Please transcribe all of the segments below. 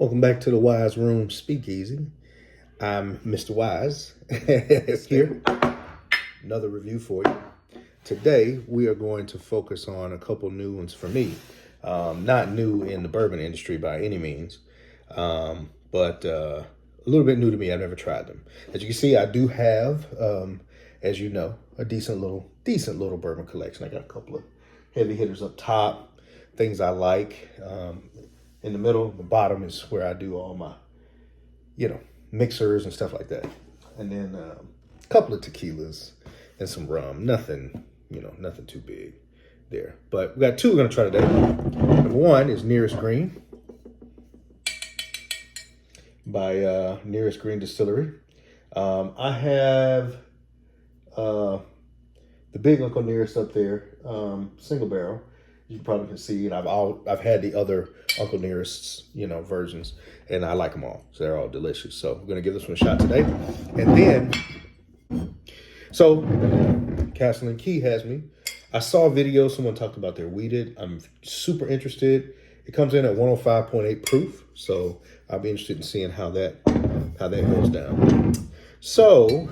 Welcome back to the Wise Room Speakeasy. I'm Mr. Wise here. Another review for you. Today, we are going to focus on a couple new ones for me. Not new in the bourbon industry by any means, but a little bit new to me. I've never tried them. As you can see, I do have, as you know, a decent little bourbon collection. I got a couple of heavy hitters up top, things I like. In the middle, the bottom is where I do all my, mixers and stuff like that. And then a couple of tequilas and some rum. Nothing too big there. But we got two we're going to try today. Number one is Nearest Green by Nearest Green Distillery. I have the Big Uncle Nearest up there, single barrel. You probably can see, and I've had the other Uncle Nearest's, versions, and I like them all. So they're all delicious. So we're gonna give this one a shot today. And then, so Castle and Key has me. I saw a video, someone talked about their wheated. I'm super interested. It comes in at 105.8 proof. So I'll be interested in seeing how that goes down. So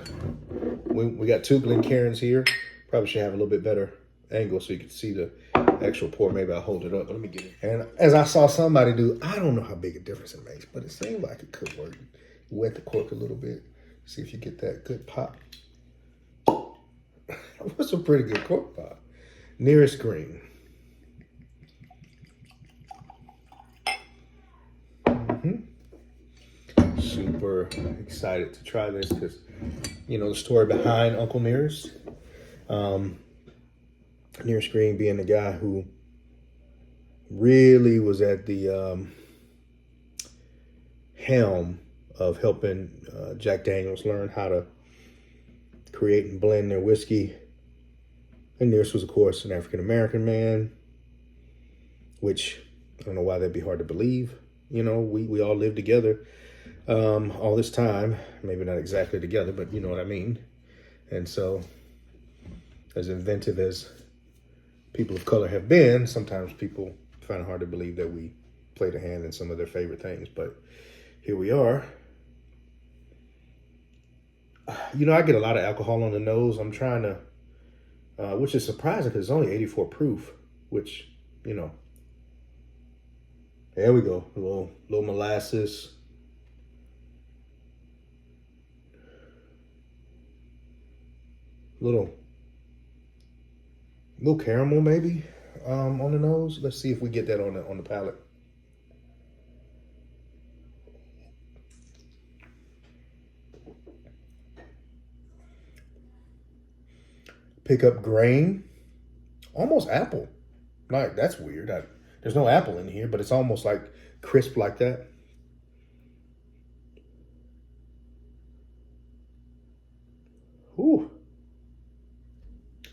we got two Glencairns here. Probably should have a little bit better angle so you can see the actual pour. Maybe I'll hold it up, but let me get it. And as I saw somebody do, I don't know how big a difference it makes, but it seemed like it could work. Wet the cork a little bit. See if you get that good pop. That's a pretty good cork pop. Nearest Green. Super excited to try this because, the story behind Uncle Nearest. Nearest Green being the guy who really was at the helm of helping Jack Daniels learn how to create and blend their whiskey. And Nearest was, of course, an African-American man, which I don't know why that'd be hard to believe. We all lived together all this time. Maybe not exactly together, but you know what I mean. And so, as inventive as people of color have been, sometimes people find it hard to believe that we played a hand in some of their favorite things, but here we are. I get a lot of alcohol on the nose. I'm trying to, which is surprising because it's only 84 proof, which, there we go. A little molasses. Little caramel maybe on the nose. Let's see if we get that on the palate. Pick up grain, almost apple. Like, that's weird. There's no apple in here, but it's almost like crisp like that. Ooh.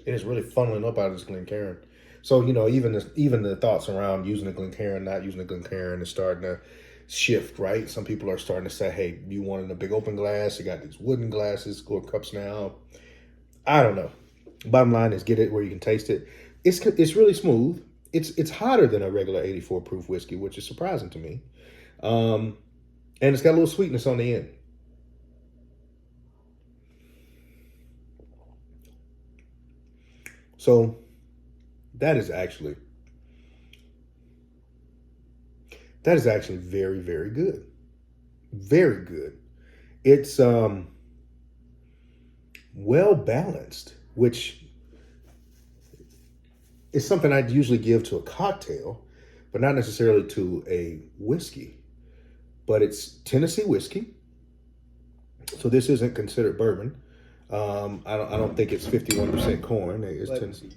It is really funneling up out of this Glencairn. So, even the thoughts around using a Glencairn, not using a Glencairn is starting to shift, right? Some people are starting to say, hey, you wanted a big open glass. You got these wooden glasses, gold cups now. I don't know. Bottom line is get it where you can taste it. It's really smooth. It's hotter than a regular 84 proof whiskey, which is surprising to me. And it's got a little sweetness on the end. So that is actually very, very good. Very good. It's well balanced, which is something I'd usually give to a cocktail, but not necessarily to a whiskey. But it's Tennessee whiskey. So this isn't considered bourbon. I don't think it's 51% corn. It's Tennessee.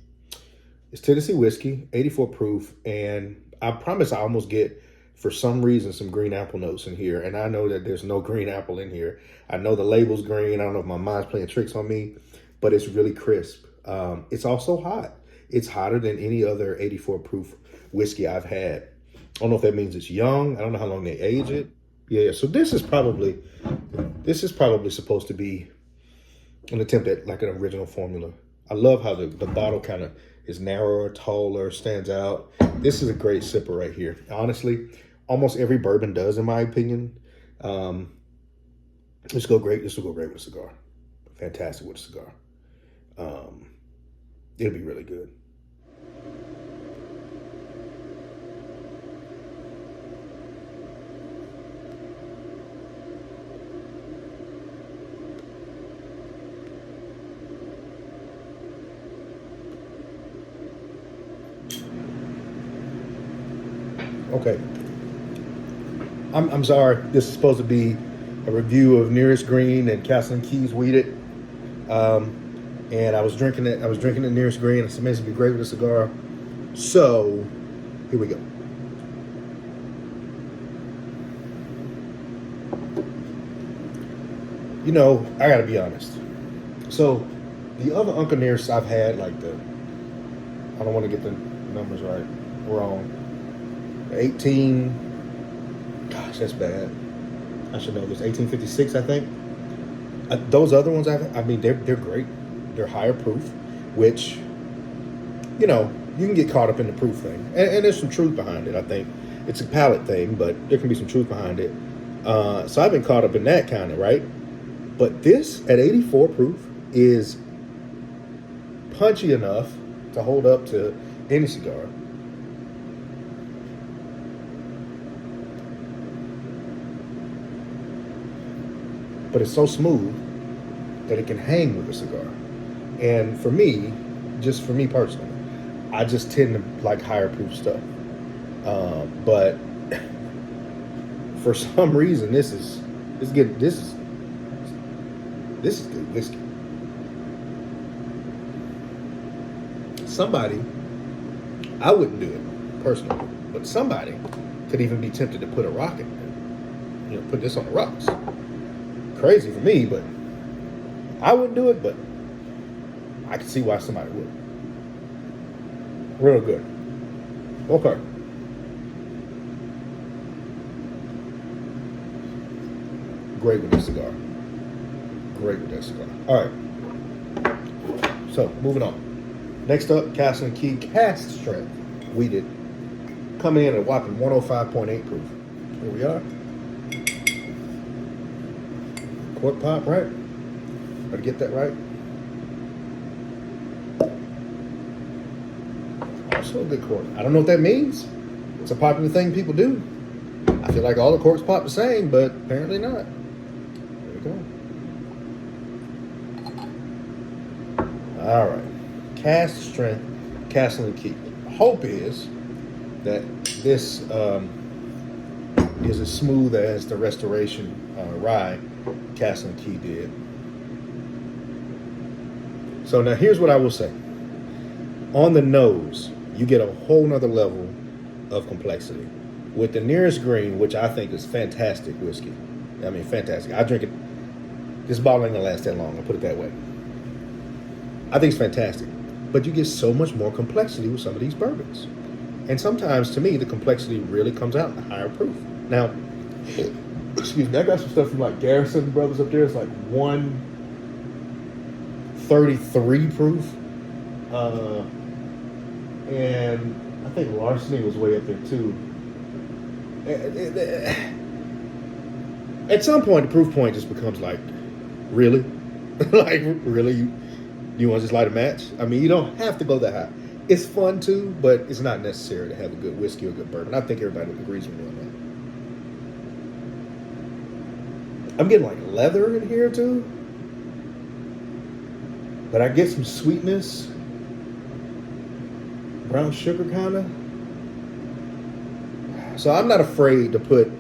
It's Tennessee whiskey, 84 proof, and I promise I almost get, for some reason, some green apple notes in here. And I know that there's no green apple in here. I know the label's green. I don't know if my mind's playing tricks on me, but it's really crisp. It's also hot. It's hotter than any other 84 proof whiskey I've had. I don't know if that means it's young. I don't know how long they age it. Yeah. So this is probably supposed to be an attempt at like an original formula. I love how the bottle kind of is narrower, taller, stands out. This is a great sipper right here. Honestly, almost every bourbon does, in my opinion. Um, this will go great. This will go great with a cigar. Fantastic with a cigar. Um, it'll be really good. Okay. I'm sorry. This is supposed to be a review of Nearest Green and Castle and Keys Weeded. Um, and I was drinking it. I was drinking the Nearest Green. It's amazing to be great with a cigar. So here we go. You know, I gotta be honest. So the other Uncle Nearest I've had, like I don't want to get the numbers right, wrong. 18. Gosh, that's bad. I should know this. 1856, I think. Those other ones, I mean, they're great. They're higher proof, which, you know, you can get caught up in the proof thing, and there's some truth behind it. I think it's a palate thing, but there can be some truth behind it. So I've been caught up in that kind of, right. But this at 84 proof is punchy enough to hold up to any cigar. But it's so smooth that it can hang with a cigar. And for me, just for me personally, I just tend to like higher proof stuff. But for some reason, this is good whiskey. Somebody, I wouldn't do it personally, but somebody could even be tempted to put a rock in it. You know, put this on the rocks. Crazy for me, but I wouldn't do it, but I can see why somebody would. Real good. Okay. Great with this cigar. Great with that cigar. All right. So, moving on. Next up, Castle and Key Cast Strength Weeded. Coming in at a whopping 105.8 proof. Here we are. Cork pop, right? Better get that right. Also a good cork. I don't know what that means. It's a popular thing people do. I feel like all the corks pop the same, but apparently not. There we go. All right. Cast strength, Castle and Key. Hope is that this is as smooth as the Restoration rye Castle and Key did. So now here's what I will say. On the nose, you get a whole nother level of complexity. With the Nearest Green, which I think is fantastic whiskey. I mean, fantastic. I drink it. This bottle ain't gonna last that long, I'll put it that way. I think it's fantastic. But you get so much more complexity with some of these bourbons. And sometimes, to me, the complexity really comes out in the higher proof. Now, excuse me, I got some stuff from like Garrison Brothers up there. It's like 133 proof. And I think Larceny was way up there too. At some point, the proof point just becomes like, really? Like, really? You want to just light a match? I mean, you don't have to go that high. It's fun too, but it's not necessary to have a good whiskey or a good bourbon. I think everybody agrees with me on that. I'm getting like leather in here too. But I get some sweetness. Brown sugar kind of. So I'm not afraid to put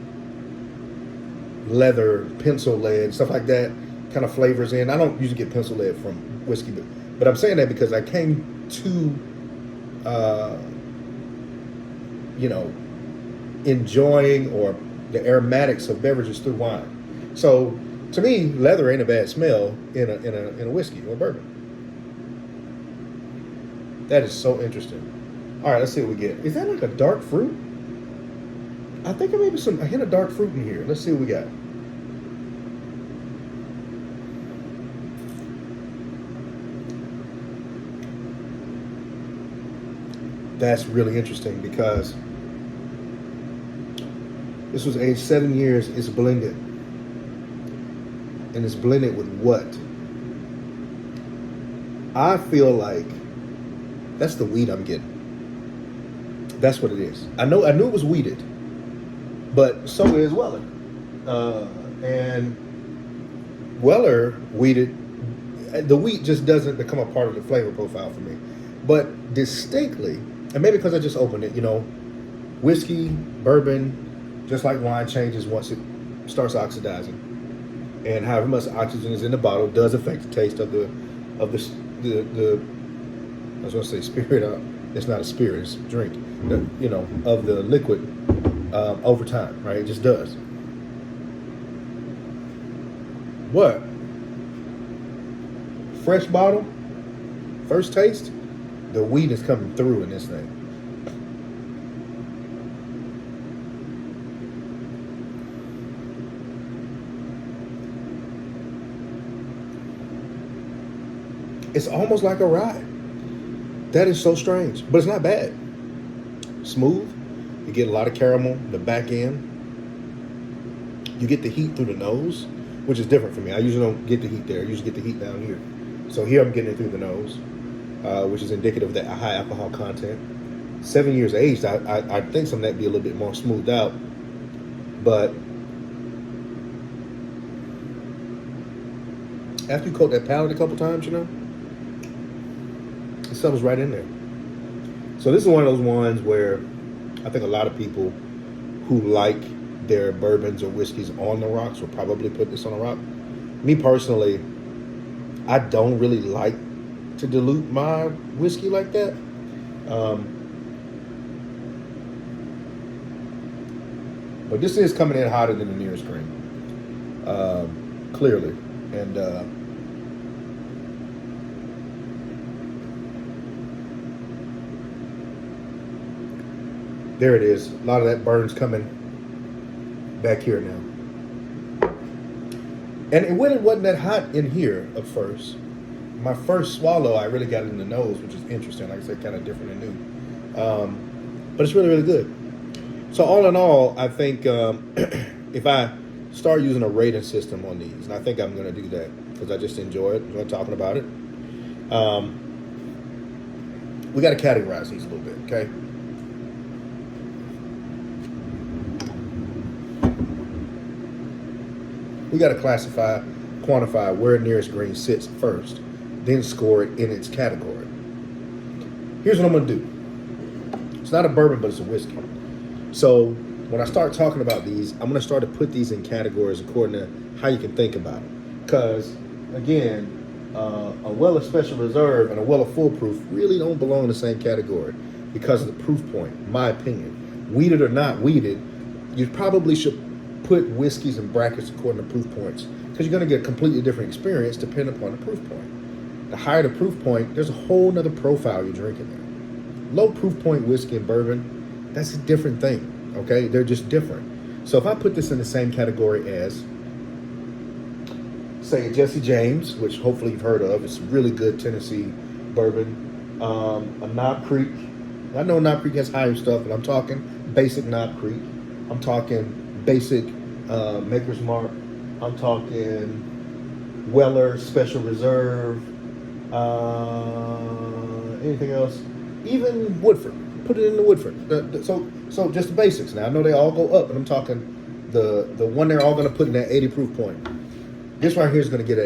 leather, pencil lead, stuff like that kind of flavors in. I don't usually get pencil lead from whiskey, but I'm saying that because I came to, enjoying or the aromatics of beverages through wine. So to me, leather ain't a bad smell in a whiskey or bourbon. That is so interesting. All right, let's see what we get. Is that like a dark fruit? I think maybe a hint of dark fruit in here. Let's see what we got. That's really interesting because This was aged 7 years. It's blended. And it's blended with what? I feel like that's the weed I'm getting. That's what it is. I knew it was weeded, but so is Weller. And Weller weeded, the wheat just doesn't become a part of the flavor profile for me. But distinctly, and maybe because I just opened it, whiskey, bourbon, just like wine changes once it starts oxidizing. And however much oxygen is in the bottle does affect the taste of the I was going to say spirit. It's not a spirit, it's a drink. Of the liquid over time, right? It just does. What? Fresh bottle, first taste, the weed is coming through in this thing. It's almost like a rye. That is so strange, but it's not bad. Smooth. You get a lot of caramel, the back end. You get the heat through the nose, which is different for me. I usually don't get the heat there. I usually get the heat down here. So here I'm getting it through the nose, which is indicative of that high alcohol content. 7 years aged, I think some of that be a little bit more smoothed out. But after you coat that palate a couple times, it settles right in there. So this is one of those ones where I think a lot of people who like their bourbons or whiskeys on the rocks will probably put this on a rock. Me personally, I don't really like to dilute my whiskey like that. But this is coming in hotter than the nearest green, clearly. And there it is. A lot of that burn's coming back here now. And it really wasn't that hot in here at first. My first swallow, I really got it in the nose, which is interesting. Like I said, kind of different and new. But it's really, really good. So all in all, I think if I start using a rating system on these, and I think I'm going to do that because I just enjoy it, enjoy talking about it. We got to categorize these a little bit, okay? We got to classify, quantify where nearest green sits first, then score it in its category. Here's what I'm going to do. It's not a bourbon, but it's a whiskey. So when I start talking about these, I'm going to start to put these in categories according to how you can think about it. Because, again, a Weller Special Reserve and a Weller Full Proof really don't belong in the same category because of the proof point, in my opinion. Weeded or not weeded, you probably should put whiskeys in brackets according to proof points because you're going to get a completely different experience depending upon the proof point. The higher the proof point, there's a whole nother profile you're drinking there. Low proof point whiskey and bourbon, that's a different thing, okay? They're just different. So if I put this in the same category as, say, Jesse James, which hopefully you've heard of, it's really good Tennessee bourbon, a Knob Creek. I know Knob Creek has higher stuff, but I'm talking basic Knob Creek. I'm talking basic Maker's Mark. I'm talking Weller Special Reserve. Anything else? Even Woodford. Put it in the Woodford. So just the basics. Now I know they all go up, but I'm talking the one they're all going to put in that 80 proof point. This right here is going to get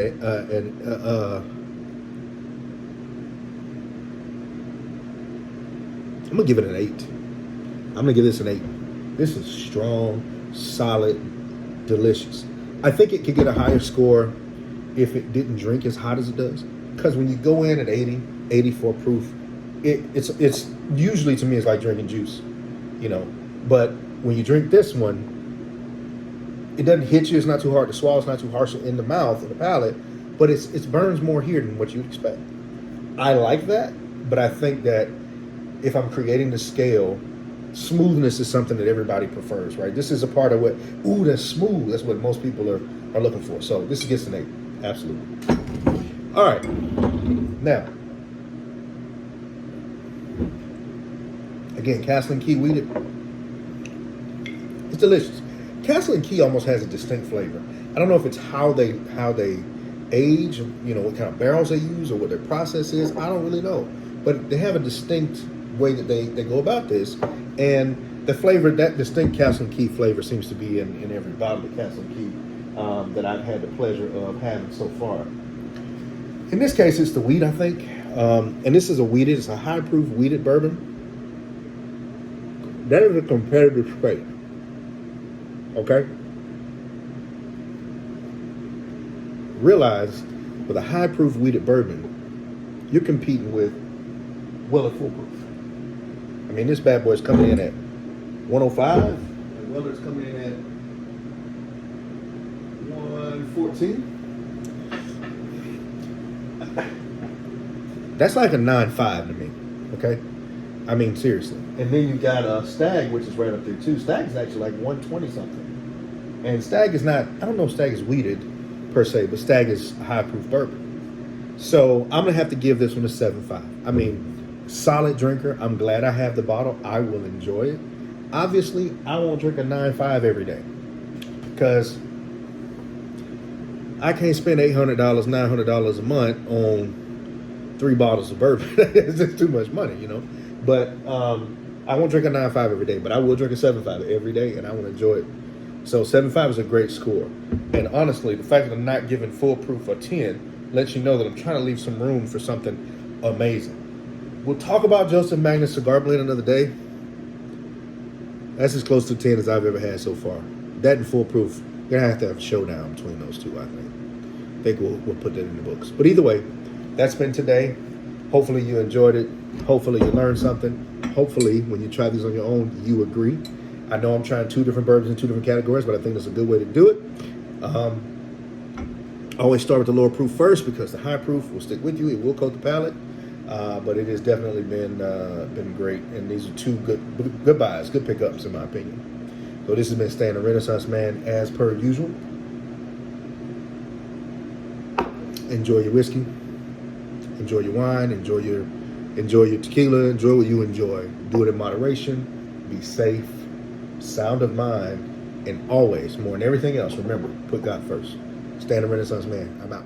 I'm going to give it an 8. I'm going to give this an 8. This is strong, solid, delicious. I think it could get a higher score if it didn't drink as hot as it does. Because when you go in at 80, 84 proof, it's usually, to me, it's like drinking juice, But when you drink this one, it doesn't hit you. It's not too hard to swallow. It's not too harsh in the mouth or the palate. But it burns more here than what you'd expect. I like that, but I think that if I'm creating the scale, smoothness is something that everybody prefers, right? This is a part of what, that's smooth. That's what most people are looking for. So this gets an 8. Absolutely. All right. Now, again, Castle and Key weeded. It's delicious. Castle and Key almost has a distinct flavor. I don't know if it's how they age, you know, what kind of barrels they use or what their process is. I don't really know. But they have a distinct way that they go about this. And the flavor, that distinct Castle and Key flavor seems to be in every bottle of Castle and Key that I've had the pleasure of having so far. In this case, it's the wheat, I think. And this is it's a high proof wheated bourbon. That is a competitive space. Okay? Realize with a high proof wheated bourbon, you're competing with Weller Full Proof. I mean, this bad boy is coming in at 105. And Weller's coming in at 114. That's like a 9.5 to me. Okay? I mean, seriously. And then you got Stag, which is right up there too. Stag is actually like 120 something. And Stag is not, I don't know if Stag is wheated per se, but Stag is high proof bourbon. So I'm going to have to give this one a 7.5. I mean, solid drinker. I'm glad I have the bottle. I will enjoy it. Obviously, I won't drink a 9.5 every day because I can't spend $800, $900 a month on 3 bottles of bourbon. It's just too much money, you know. But I won't drink a 9.5 every day, but I will drink a 7.5 every day, and I will enjoy it. So 7.5 is a great score. And honestly, the fact that I'm not giving full proof a 10 lets you know that I'm trying to leave some room for something amazing. We'll talk about Joseph Magnus Cigar Blend another day. That's as close to 10 as I've ever had so far. That and full proof, you're going to have a showdown between those two, I think. I think we'll put that in the books. But either way, that's been today. Hopefully you enjoyed it. Hopefully you learned something. Hopefully when you try these on your own, you agree. I know I'm trying 2 different bourbons in 2 different categories, but I think that's a good way to do it. Always start with the lower proof first because the high proof will stick with you. It will coat the palate. But it has definitely been great. And these are 2 good buys, good pickups in my opinion. So this has been Stan the Renaissance Man as per usual. Enjoy your whiskey. Enjoy your wine. Enjoy your tequila. Enjoy what you enjoy. Do it in moderation. Be safe. Sound of mind. And always, more than everything else, remember, put God first. Stan the Renaissance Man. I'm out.